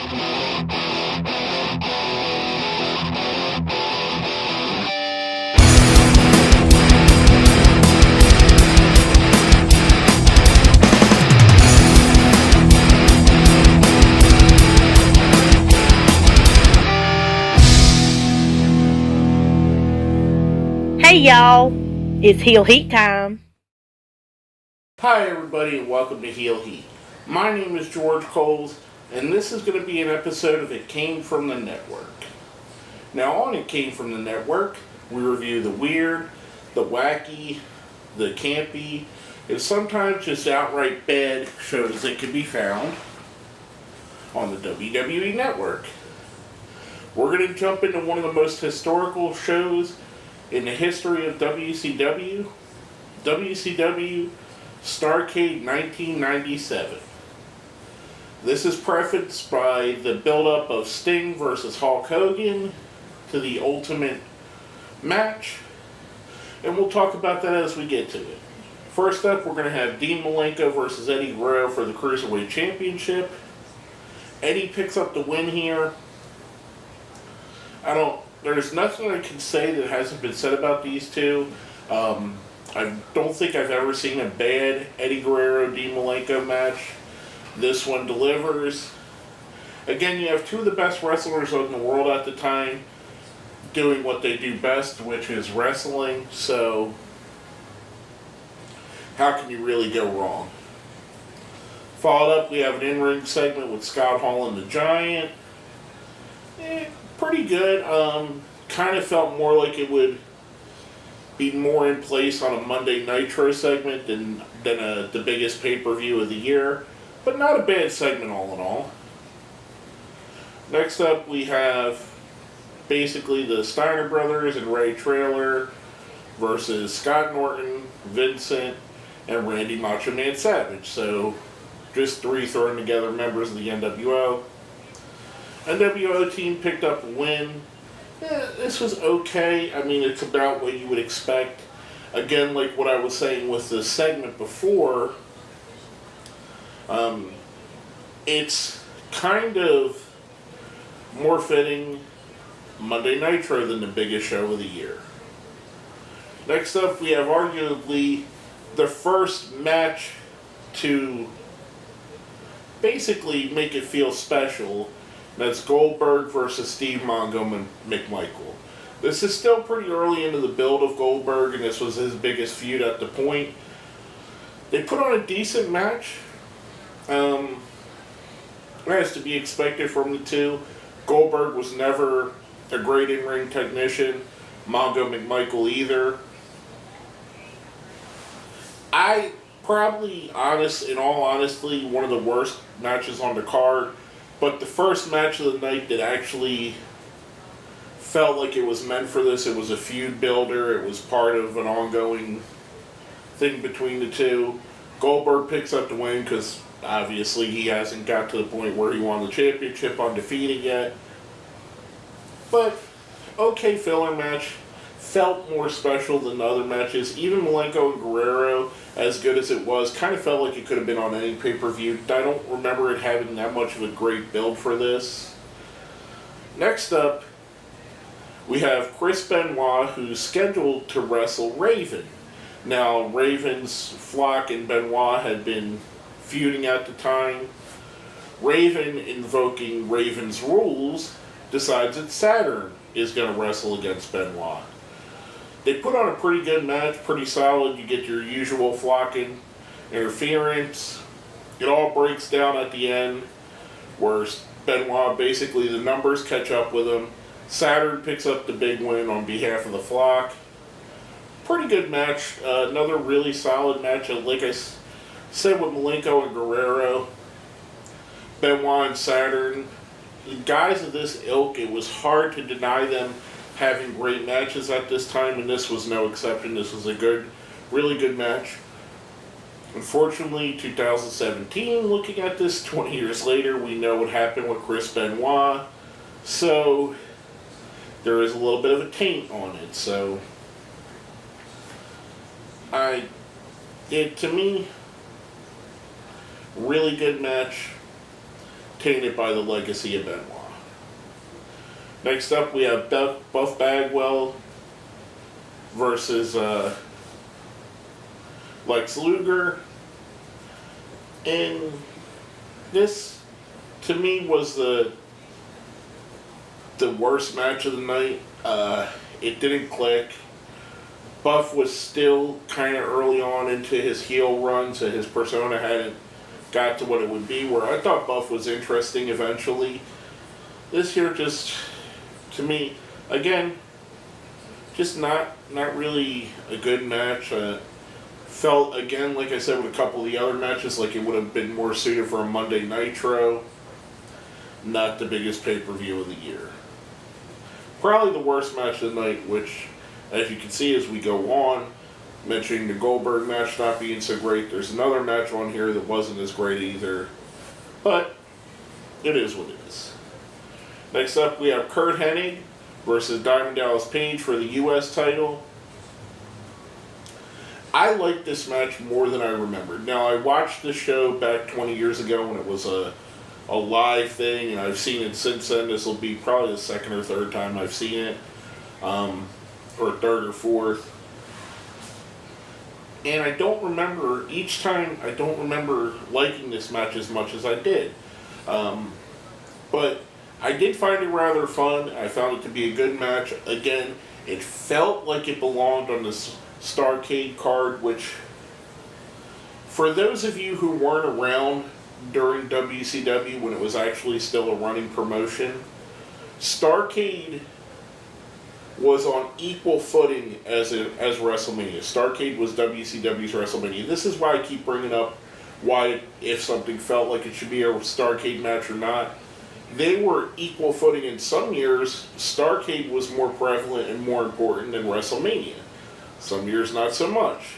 Hey y'all, it's Heel Heat time. Hi everybody and welcome to Heel Heat. My name is George Coles and this is going to be an episode of It Came From the Network. Now on It Came From the Network, we review the weird, the wacky, the campy, and sometimes just outright bad shows that can be found on the WWE Network. We're going to jump into one of the most historical shows in the history of WCW, WCW Starrcade 1997. This is prefaced by the build-up of Sting versus Hulk Hogan to the Ultimate match, and we'll talk about that as we get to it. First up, we're going to have Dean Malenko versus Eddie Guerrero for the Cruiserweight Championship. Eddie picks up the win here. There's nothing I can say that hasn't been said about these two. I don't think I've ever seen a bad Eddie Guerrero Dean Malenko match. This one delivers. Again, you have two of the best wrestlers in the world at the time doing what they do best, which is wrestling. So how can you really go wrong? Followed up, we have an in-ring segment with Scott Hall and the Giant. Pretty good. Kind of felt more like it would be more in place on a Monday Nitro segment than the biggest pay-per-view of the year. But not a bad segment all in all. Next up, we have basically the Steiner brothers and Ray Traylor versus Scott Norton, Vincent, and Randy Macho Man Savage. So just three thrown together members of the NWO. NWO team picked up a win. This was okay. I mean, it's about what you would expect. Again, like what I was saying with the segment before, it's kind of more fitting Monday Nitro than the biggest show of the year. Next up, we have arguably the first match to basically make it feel special. That's Goldberg versus Steve Mongo McMichael. This is still pretty early into the build of Goldberg, and this was his biggest feud at the point. They put on a decent match. As to be expected from the two. Goldberg was never a great in-ring technician. Mongo McMichael either. In all honesty, one of the worst matches on the card. But the first match of the night that actually felt like it was meant for this, it was a feud builder, it was part of an ongoing thing between the two. Goldberg picks up the win because obviously he hasn't got to the point where he won the championship undefeated yet. But, okay filler match. Felt more special than the other matches. Even Malenko and Guerrero, as good as it was, kind of felt like it could have been on any pay-per-view. I don't remember it having that much of a great build for this. Next up, we have Chris Benoit, who's scheduled to wrestle Raven. Now, Raven's flock and Benoit had been feuding at the time. Raven, invoking Raven's rules, decides that Saturn is going to wrestle against Benoit. They put on a pretty good match, pretty solid. You get your usual flocking interference. It all breaks down at the end, where Benoit, basically the numbers catch up with him. Saturn picks up the big win on behalf of the flock. Pretty good match. Another really solid match. Like I said with Malenko and Guerrero, Benoit and Saturn, the guys of this ilk, it was hard to deny them having great matches at this time, and this was no exception. This was a really good match. Unfortunately, 2017, looking at this 20 years later, we know what happened with Chris Benoit, so there is a little bit of a taint on it. So, to me, really good match. tainted by the legacy of Benoit. Next up, we have Buff Bagwell versus Lex Luger. And this, to me, was the worst match of the night. It didn't click. Buff was still kind of early on into his heel run, so his persona hadn't got to what it would be, where I thought Buff was interesting eventually. This here just, to me, again, just not really a good match. Felt, again, like I said with a couple of the other matches, like it would have been more suited for a Monday Nitro. Not the biggest pay-per-view of the year. Probably the worst match of the night, which, as you can see as we go on, mentioning the Goldberg match not being so great, there's another match on here that wasn't as great either. But it is what it is. Next up, we have Curt Hennig versus Diamond Dallas Page for the U.S. title. I liked this match more than I remembered. Now, I watched the show back 20 years ago when it was a live thing, and I've seen it since then. This will be probably the second or third time I've seen it, or third or fourth. And I don't remember, each time, I don't remember liking this match as much as I did. But I did find it rather fun. I found it to be a good match. Again, it felt like it belonged on this Starrcade card, which, for those of you who weren't around during WCW when it was actually still a running promotion, Starrcade was on equal footing as WrestleMania. Starrcade was WCW's WrestleMania. This is why I keep bringing up why, if something felt like it should be a Starrcade match or not, they were equal footing. In some years, Starrcade was more prevalent and more important than WrestleMania. Some years, not so much.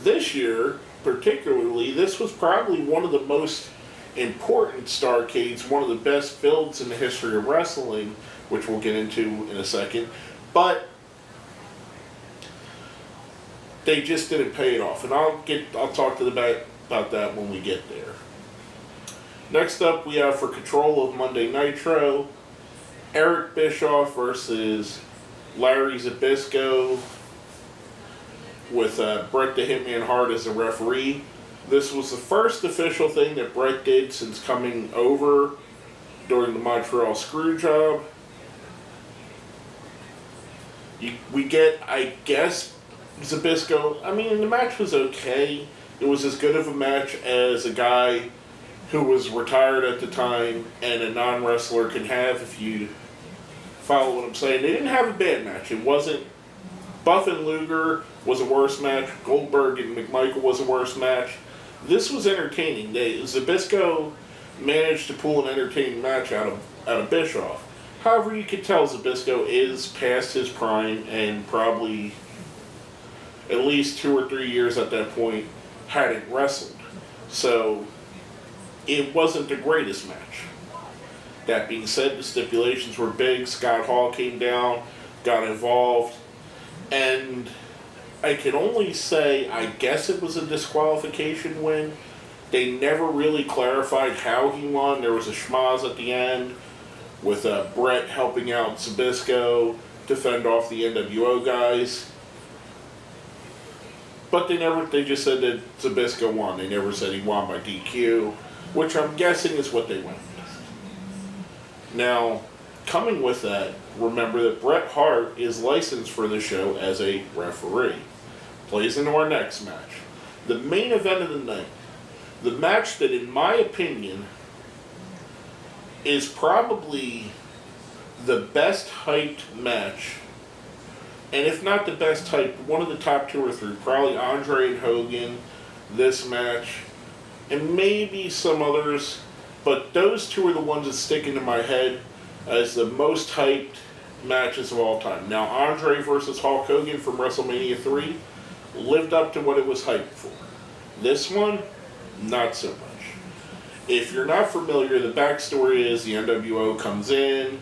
This year, particularly, this was probably one of the most important Starrcades, one of the best builds in the history of wrestling, which we'll get into in a second. But they just didn't pay it off, and I'll talk to about that when we get there. Next up, we have for control of Monday Nitro, Eric Bischoff versus Larry Zbyszko, with Bret the Hitman Hart as the referee. This was the first official thing that Bret did since coming over during the Montreal Screwjob. We get, I guess, Zbyszko. I mean, the match was okay. It was as good of a match as a guy who was retired at the time and a non-wrestler can have, if you follow what I'm saying. They didn't have a bad match. It wasn't. Buff and Luger was a worse match. Goldberg and McMichael was a worse match. This was entertaining. Zbyszko managed to pull an entertaining match out of Bischoff. However, you could tell Zbyszko is past his prime and probably at least 2 or 3 years at that point hadn't wrestled. So it wasn't the greatest match. That being said, the stipulations were big. Scott Hall came down, got involved, and I can only say I guess it was a disqualification win. They never really clarified how he won. There was a schmoz at the end with Bret helping out Zbyszko to fend off the NWO guys. But they just said that Zbyszko won. They never said he won by DQ, which I'm guessing is what they went with. Now, coming with that, remember that Bret Hart is licensed for the show as a referee. Plays into our next match. The main event of the night. The match that, in my opinion, is probably the best hyped match, and if not the best hyped, one of the top 2 or 3, probably Andre and Hogan, this match, and maybe some others, but those 2 are the ones that stick into my head as the most hyped matches of all time. Now, Andre versus Hulk Hogan from WrestleMania 3 lived up to what it was hyped for. This one, not so much. If you're not familiar, the backstory is the NWO comes in,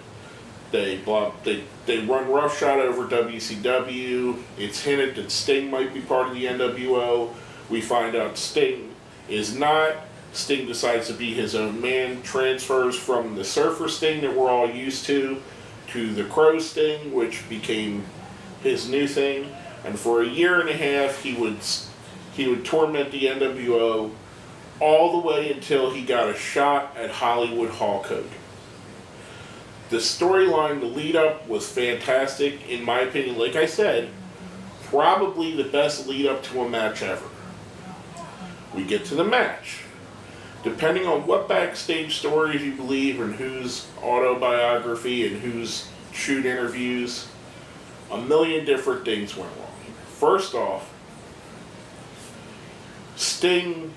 they run roughshod over WCW. It's hinted that Sting might be part of the NWO. We find out Sting is not. Sting decides to be his own man, transfers from the Surfer Sting that we're all used to the Crow Sting, which became his new thing. And for a year and a half, he would torment the NWO all the way until he got a shot at Hollywood Hulk Hogan. The storyline, the lead up, was fantastic, in my opinion. Like I said, probably the best lead up to a match ever. We get to the match. Depending on what backstage stories you believe and whose autobiography and whose shoot interviews, a million different things went wrong. First off, Sting,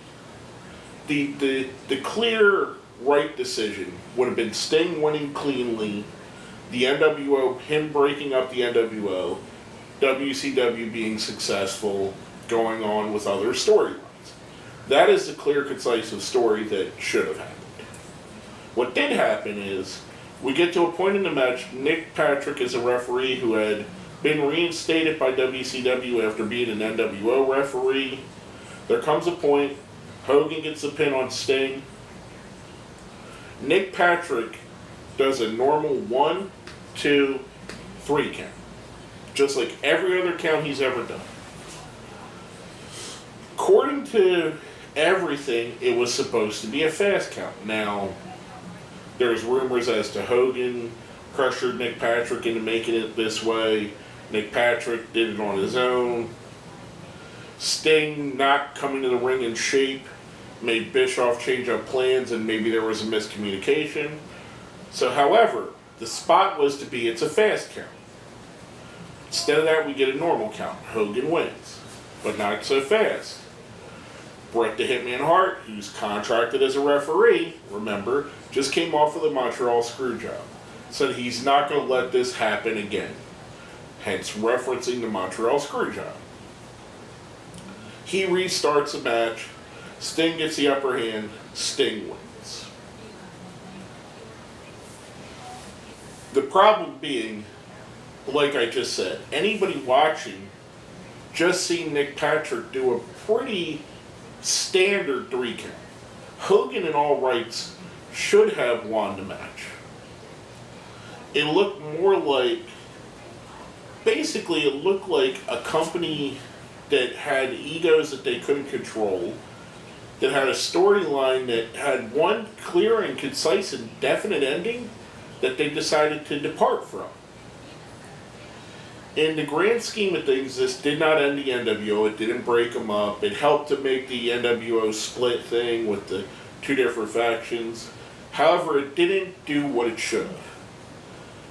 the clear right decision would have been Sting winning cleanly, the NWO, him breaking up the NWO, WCW being successful, going on with other storylines. That is the clear, concise story that should have happened. What did happen is, we get to a point in the match, Nick Patrick is a referee who had been reinstated by WCW after being an NWO referee. There comes a point, Hogan gets the pin on Sting. Nick Patrick does a normal 1, 2, 3 count. Just like every other count he's ever done. According to everything, it was supposed to be a fast count. Now, there's rumors as to Hogan pressured Nick Patrick into making it this way. Nick Patrick did it on his own. Sting not coming to the ring in shape made Bischoff change up plans, and maybe there was a miscommunication. So, however, the spot was to be it's a fast count. Instead of that, we get a normal count. Hogan wins, but not so fast. Bret the Hitman Hart, who's contracted as a referee, remember, just came off of the Montreal Screwjob. Said he's not going to let this happen again. Hence referencing the Montreal Screwjob. He restarts the match. Sting gets the upper hand. Sting wins. The problem being, like I just said, anybody watching just seen Nick Patrick do a pretty standard 3 count. Hogan, in all rights, should have won the match. It looked more like, basically it looked like a company that had egos that they couldn't control, that had a storyline that had one clear and concise and definite ending that they decided to depart from. In the grand scheme of things, this did not end the NWO. It didn't break them up. It helped to make the NWO split thing with the 2 different factions. However, it didn't do what it should have.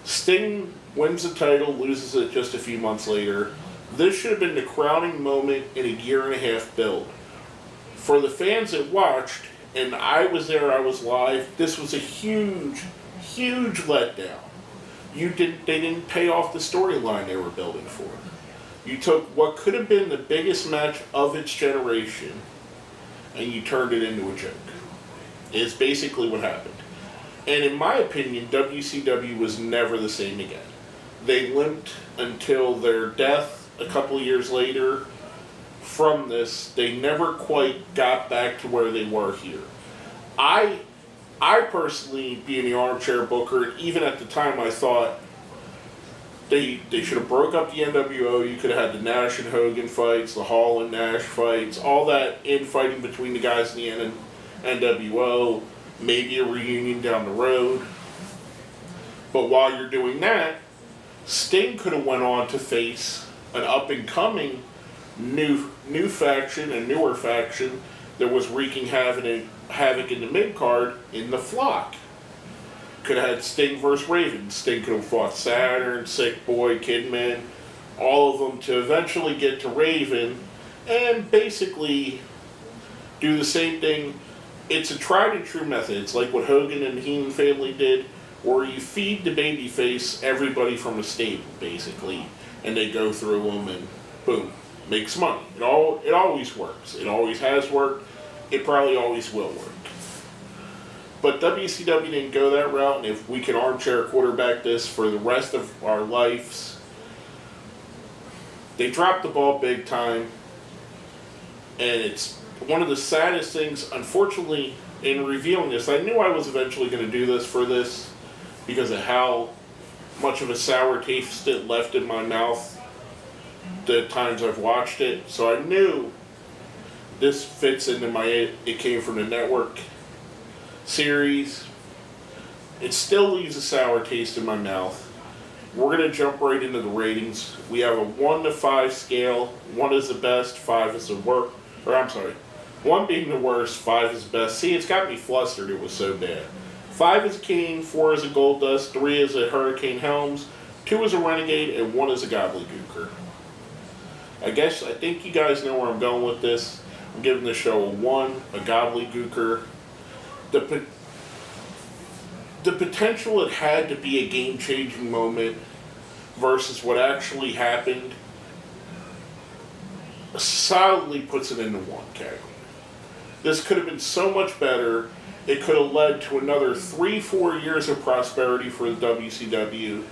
Sting wins the title, loses it just a few months later. This should have been the crowning moment in a year and a half build. For the fans that watched, and I was there, I was live, this was a huge, huge letdown. They didn't pay off the storyline they were building for. You took what could have been the biggest match of its generation and you turned it into a joke. It's basically what happened. And in my opinion, WCW was never the same again. They limped until their death a couple of years later. From this, they never quite got back to where they were here. I personally, being the armchair booker, and even at the time I thought they should have broke up the NWO. You could have had the Nash and Hogan fights, the Hall and Nash fights, all that infighting between the guys in the NWO, maybe a reunion down the road. But while you're doing that, Sting could have went on to face an up-and-coming new faction, a newer faction that was wreaking havoc in the mid-card in the Flock. Could have had Sting versus Raven. Sting could have fought Saturn, Sick Boy, Kidman, all of them to eventually get to Raven and basically do the same thing. It's a tried and true method. It's like what Hogan and the Heenan family did, where you feed the babyface everybody from a stable, basically, and they go through them and boom, makes money. It always works. It always has worked. It probably always will work. But WCW didn't go that route, and if we can armchair quarterback this for the rest of our lives, they dropped the ball big time, and it's one of the saddest things, unfortunately, in reviewing this, I knew I was eventually going to do this for this because of how much of a sour taste it left in my mouth the times I've watched it. So I knew this fits into my It Came From the Network series. It still leaves a sour taste in my mouth. We're going to jump right into the ratings. We have a 1 to 5 scale. 1 is the best, 5 is the worst. Or I'm sorry, 1 being the worst, 5 is the best. See, it's got me flustered, it was so bad. 5 is a King, 4 is a Gold Dust, 3 is a Hurricane Helms, 2 is a Renegade, and 1 is a Gobbledygooker. I think you guys know where I'm going with this. I'm giving the show a 1, a Gobbledygooker. The potential it had to be a game-changing moment versus what actually happened solidly puts it into 1 category. This could have been so much better. It could have led to another 3-4 years of prosperity for the WCW.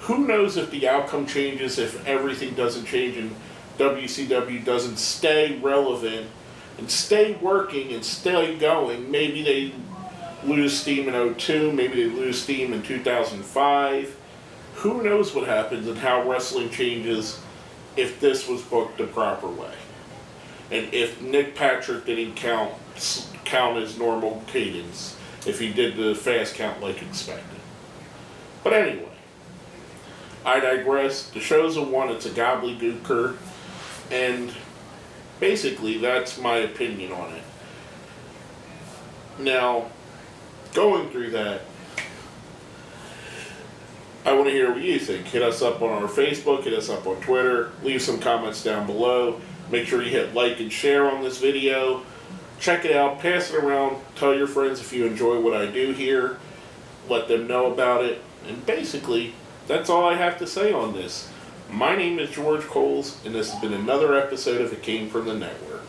Who knows if the outcome changes, if everything doesn't change and WCW doesn't stay relevant and stay working and stay going. Maybe they lose steam in 2002, maybe they lose steam in 2005. Who knows what happens and how wrestling changes if this was booked the proper way. And if Nick Patrick didn't count his normal cadence, if he did the fast count like expected. But anyway, I digress. The show's a 1, it's a Gobbledygooker, and basically that's my opinion on it. Now, going through that, I want to hear what you think. Hit us up on our Facebook, hit us up on Twitter, leave some comments down below. Make sure you hit like and share on this video. Check it out, pass it around, tell your friends if you enjoy what I do here. Let them know about it. And basically, that's all I have to say on this. My name is George Coles, and this has been another episode of It Came From the Network.